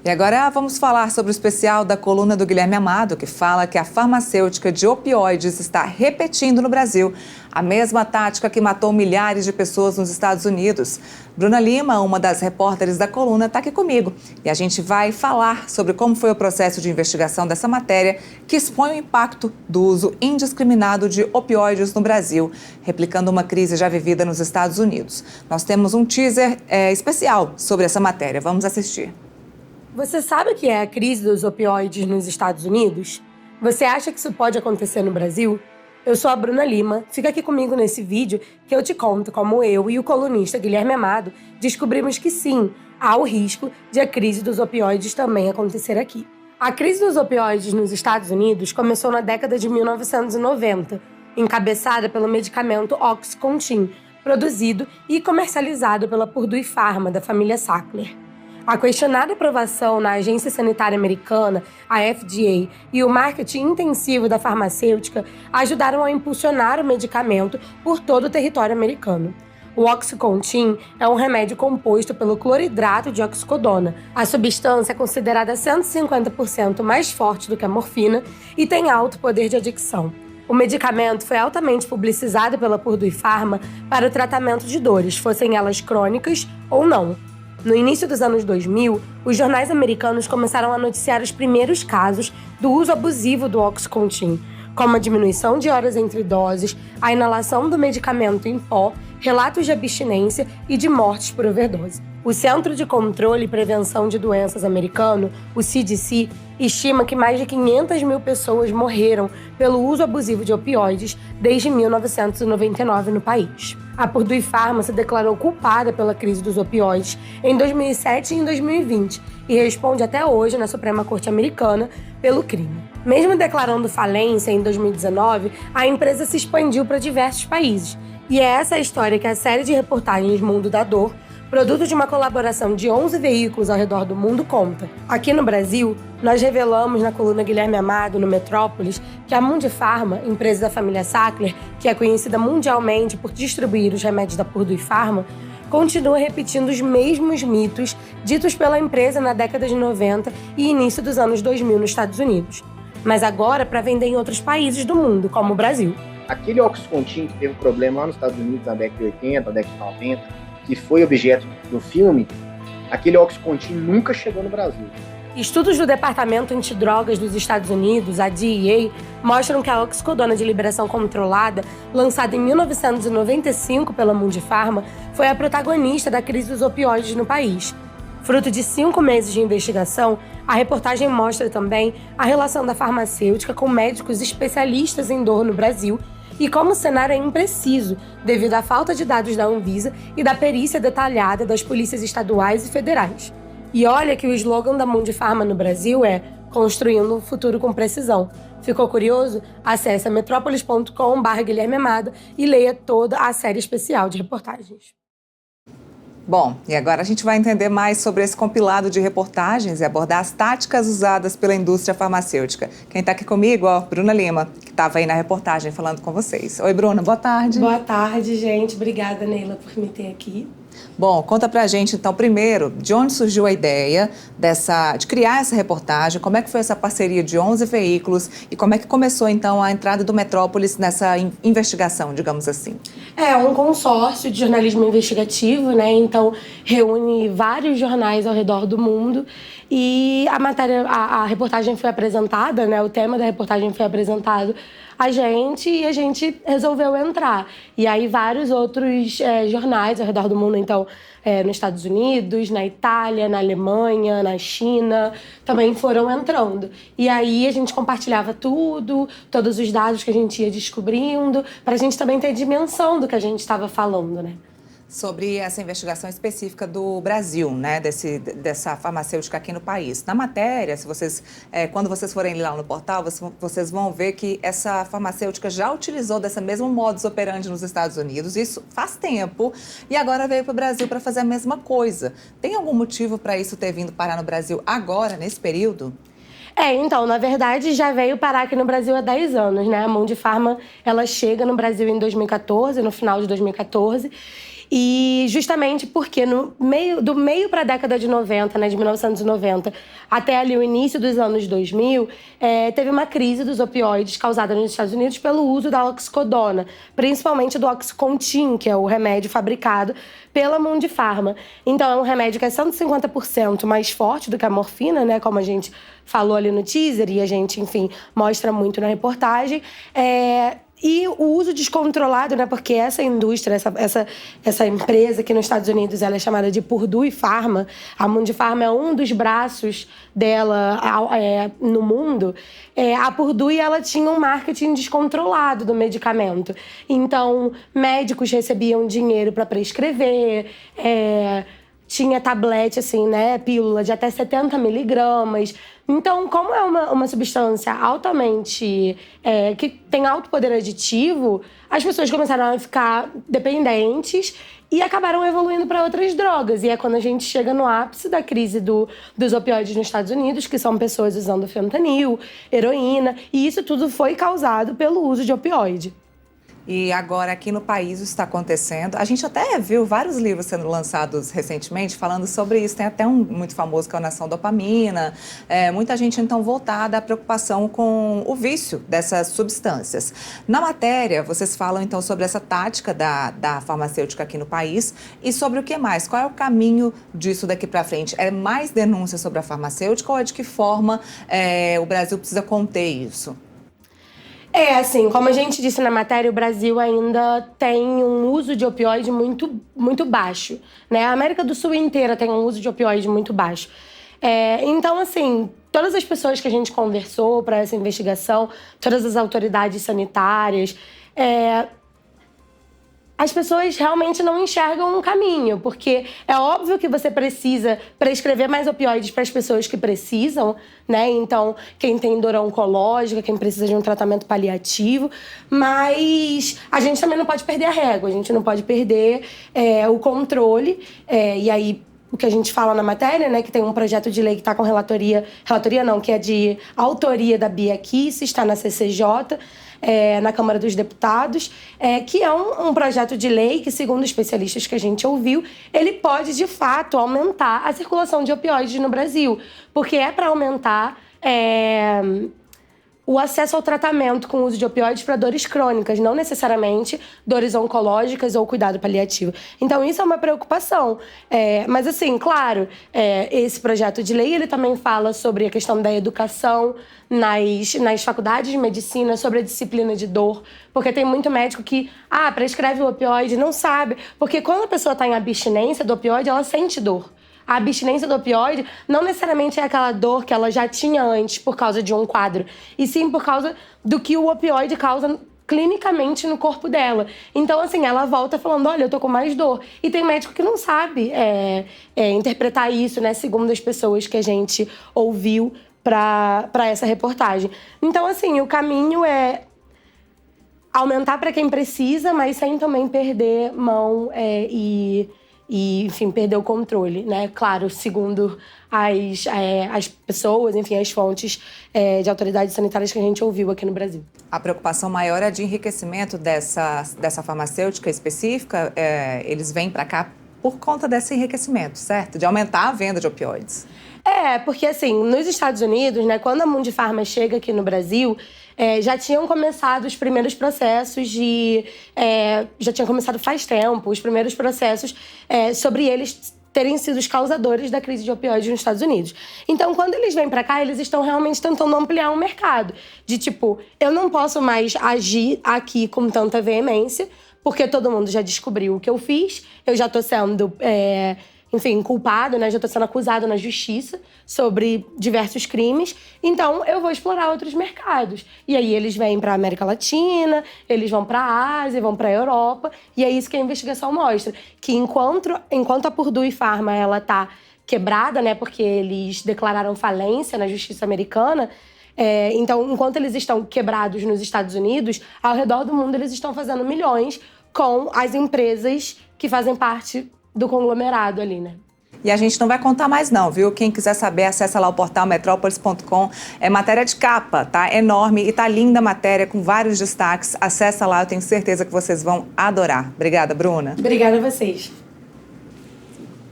E agora vamos falar sobre o especial da coluna do Guilherme Amado, que fala que a farmacêutica de opioides está repetindo no Brasil a mesma tática que matou milhares de pessoas nos Estados Unidos. Bruna Lima, uma das repórteres da coluna, está aqui comigo. E a gente vai falar sobre como foi o processo de investigação dessa matéria que expõe o impacto do uso indiscriminado de opioides no Brasil, replicando uma crise já vivida nos Estados Unidos. Nós temos um teaser especial sobre essa matéria. Vamos assistir. Você sabe o que é a crise dos opioides nos Estados Unidos? Você acha que isso pode acontecer no Brasil? Eu sou a Bruna Lima, fica aqui comigo nesse vídeo que eu te conto como eu e o colunista Guilherme Amado descobrimos que sim, há o risco de a crise dos opioides também acontecer aqui. A crise dos opioides nos Estados Unidos começou na década de 1990, encabeçada pelo medicamento Oxycontin, produzido e comercializado pela Purdue Pharma, da família Sackler. A questionada aprovação na Agência Sanitária Americana, a FDA, e o marketing intensivo da farmacêutica ajudaram a impulsionar o medicamento por todo o território americano. O Oxycontin é um remédio composto pelo cloridrato de oxicodona. A substância é considerada 150% mais forte do que a morfina e tem alto poder de adicção. O medicamento foi altamente publicizado pela Purdue Pharma para o tratamento de dores, fossem elas crônicas ou não. No início dos anos 2000, os jornais americanos começaram a noticiar os primeiros casos do uso abusivo do Oxycontin, como a diminuição de horas entre doses, a inalação do medicamento em pó, relatos de abstinência e de mortes por overdose. O Centro de Controle e Prevenção de Doenças americano, o CDC, estima que mais de 500 mil pessoas morreram pelo uso abusivo de opioides desde 1999 no país. A Purdue Pharma se declarou culpada pela crise dos opioides em 2007 e em 2020 e responde até hoje na Suprema Corte Americana pelo crime. Mesmo declarando falência em 2019, a empresa se expandiu para diversos países. E é essa a história que a série de reportagens Mundo da Dor, produto de uma colaboração de 11 veículos ao redor do mundo, conta. Aqui no Brasil, nós revelamos na coluna Guilherme Amado, no Metrópolis, que a Mundipharma, empresa da família Sackler, que é conhecida mundialmente por distribuir os remédios da Purdue Pharma, continua repetindo os mesmos mitos ditos pela empresa na década de 90 e início dos anos 2000 nos Estados Unidos. Mas agora para vender em outros países do mundo, como o Brasil. Aquele Oxycontin que teve problema lá nos Estados Unidos na década de 80, na década de 90, que foi objeto do filme, aquele Oxycontin nunca chegou no Brasil. Estudos do Departamento Antidrogas dos Estados Unidos, a DEA, mostram que a oxicodona de liberação controlada, lançada em 1995 pela Mundipharma, foi a protagonista da crise dos opioides no país. Fruto de 5 meses de investigação, a reportagem mostra também a relação da farmacêutica com médicos especialistas em dor no Brasil e como o cenário é impreciso devido à falta de dados da Anvisa e da perícia detalhada das polícias estaduais e federais. E olha que o slogan da Mundipharma no Brasil é "Construindo um futuro com precisão". Ficou curioso? Acesse metrópolis.com/Guilherme Amado e leia toda a série especial de reportagens. Bom, e agora a gente vai entender mais sobre esse compilado de reportagens e abordar as táticas usadas pela indústria farmacêutica. Quem está aqui comigo, Bruna Lima, que estava aí na reportagem falando com vocês. Oi, Bruna, boa tarde. Boa tarde, gente. Obrigada, Neila, por me ter aqui. Bom, conta pra gente, então, primeiro, de onde surgiu a ideia de criar essa reportagem, como é que foi essa parceria de 11 veículos e como é que começou, então, a entrada do Metrópolis nessa investigação, digamos assim? É um consórcio de jornalismo investigativo, né? Então, reúne vários jornais ao redor do mundo e a reportagem foi apresentada, né? O tema da reportagem foi apresentado a gente resolveu entrar. E aí vários outros jornais ao redor do mundo, então, nos Estados Unidos, na Itália, na Alemanha, na China, também foram entrando. E aí a gente compartilhava tudo, todos os dados que a gente ia descobrindo, para a gente também ter dimensão do que a gente estava falando, né? Sobre essa investigação específica do Brasil, né, dessa farmacêutica aqui no país. Na matéria, quando vocês forem lá no portal, vocês vão ver que essa farmacêutica já utilizou dessa mesma modus operandi nos Estados Unidos, isso faz tempo, e agora veio para o Brasil para fazer a mesma coisa. Tem algum motivo para isso ter vindo parar no Brasil agora, nesse período? Então, na verdade, já veio parar aqui no Brasil há 10 anos, né? A Mundipharma, ela chega no Brasil em 2014, no final de 2014, E justamente porque do meio para a década de 90, né, de 1990, até ali o início dos anos 2000, teve uma crise dos opioides causada nos Estados Unidos pelo uso da oxicodona, principalmente do Oxycontin, que é o remédio fabricado pela Mundipharma. Então, é um remédio que é 150% mais forte do que a morfina, né, como a gente falou ali no teaser e a gente, enfim, mostra muito na reportagem. E o uso descontrolado, né? Porque essa indústria, essa empresa aqui nos Estados Unidos, ela é chamada de Purdue Pharma. A Mundipharma é um dos braços dela no mundo. A Purdue, ela tinha um marketing descontrolado do medicamento. Então, médicos recebiam dinheiro para prescrever, tinha tablete, assim, né, pílula de até 70 miligramas. Então, como é uma substância altamente... que tem alto poder aditivo, as pessoas começaram a ficar dependentes e acabaram evoluindo para outras drogas. E é quando a gente chega no ápice da crise dos opioides nos Estados Unidos, que são pessoas usando fentanil, heroína, e isso tudo foi causado pelo uso de opioide. E agora aqui no país isso está acontecendo. A gente até viu vários livros sendo lançados recentemente falando sobre isso. Tem até um muito famoso que é o Nação Dopamina. Muita gente então voltada à preocupação com o vício dessas substâncias. Na matéria, vocês falam então sobre essa tática da farmacêutica aqui no país e sobre o que mais? Qual é o caminho disso daqui para frente? É mais denúncia sobre a farmacêutica ou é de que forma o Brasil precisa conter isso? Assim, como a gente disse na matéria, o Brasil ainda tem um uso de opioide muito, muito baixo, né? A América do Sul inteira tem um uso de opioide muito baixo. Então, assim, todas as pessoas que a gente conversou para essa investigação, todas as autoridades sanitárias, as pessoas realmente não enxergam um caminho, porque é óbvio que você precisa prescrever mais opioides para as pessoas que precisam, né? Então, quem tem dor oncológica, quem precisa de um tratamento paliativo, mas a gente também não pode perder a régua, a gente não pode perder o controle, e aí o que a gente fala na matéria, né, que tem um projeto de lei que está com relatoria não, que é de autoria da Bia Kicis, está na CCJ, na Câmara dos Deputados, que é um projeto de lei que, segundo especialistas que a gente ouviu, ele pode, de fato, aumentar a circulação de opioides no Brasil, porque é para aumentar o acesso ao tratamento com o uso de opioides para dores crônicas, não necessariamente dores oncológicas ou cuidado paliativo. Então, isso é uma preocupação. Mas, assim, claro, esse projeto de lei, ele também fala sobre a questão da educação nas faculdades de medicina, sobre a disciplina de dor, porque tem muito médico que, prescreve o opioide, não sabe, porque quando a pessoa está em abstinência do opioide, ela sente dor. A abstinência do opioide não necessariamente é aquela dor que ela já tinha antes por causa de um quadro, e sim por causa do que o opioide causa clinicamente no corpo dela. Então, assim, ela volta falando, olha, eu tô com mais dor. E tem médico que não sabe interpretar isso, né, segundo as pessoas que a gente ouviu para essa reportagem. Então, assim, o caminho é aumentar para quem precisa, mas sem também perder mão e, enfim, perder o controle, né? Claro, segundo as pessoas, enfim, as fontes de autoridades sanitárias que a gente ouviu aqui no Brasil. A preocupação maior é de enriquecimento dessa farmacêutica específica. Eles vêm para cá por conta desse enriquecimento, certo? De aumentar a venda de opioides. Porque assim, nos Estados Unidos, né, quando a Mundipharma chega aqui no Brasil, já tinham começado os primeiros processos já tinham começado faz tempo, os primeiros processos sobre eles terem sido os causadores da crise de opioides nos Estados Unidos. Então, quando eles vêm para cá, eles estão realmente tentando ampliar o mercado. De tipo, eu não posso mais agir aqui com tanta veemência, porque todo mundo já descobriu o que eu fiz, eu já tô sendo... enfim, culpado, né? Já estou sendo acusado na justiça sobre diversos crimes. Então, eu vou explorar outros mercados. E aí, eles vêm para a América Latina, eles vão para a Ásia, vão para a Europa. E é isso que a investigação mostra. Que enquanto a Purdue Pharma, ela tá quebrada, né? Porque eles declararam falência na justiça americana. Então, enquanto eles estão quebrados nos Estados Unidos, ao redor do mundo, eles estão fazendo milhões com as empresas que fazem parte do conglomerado ali, né? E a gente não vai contar mais não, viu? Quem quiser saber, acessa lá o portal metrópolis.com. É matéria de capa, tá? Enorme e tá linda a matéria com vários destaques. Acessa lá, eu tenho certeza que vocês vão adorar. Obrigada, Bruna. Obrigada a vocês.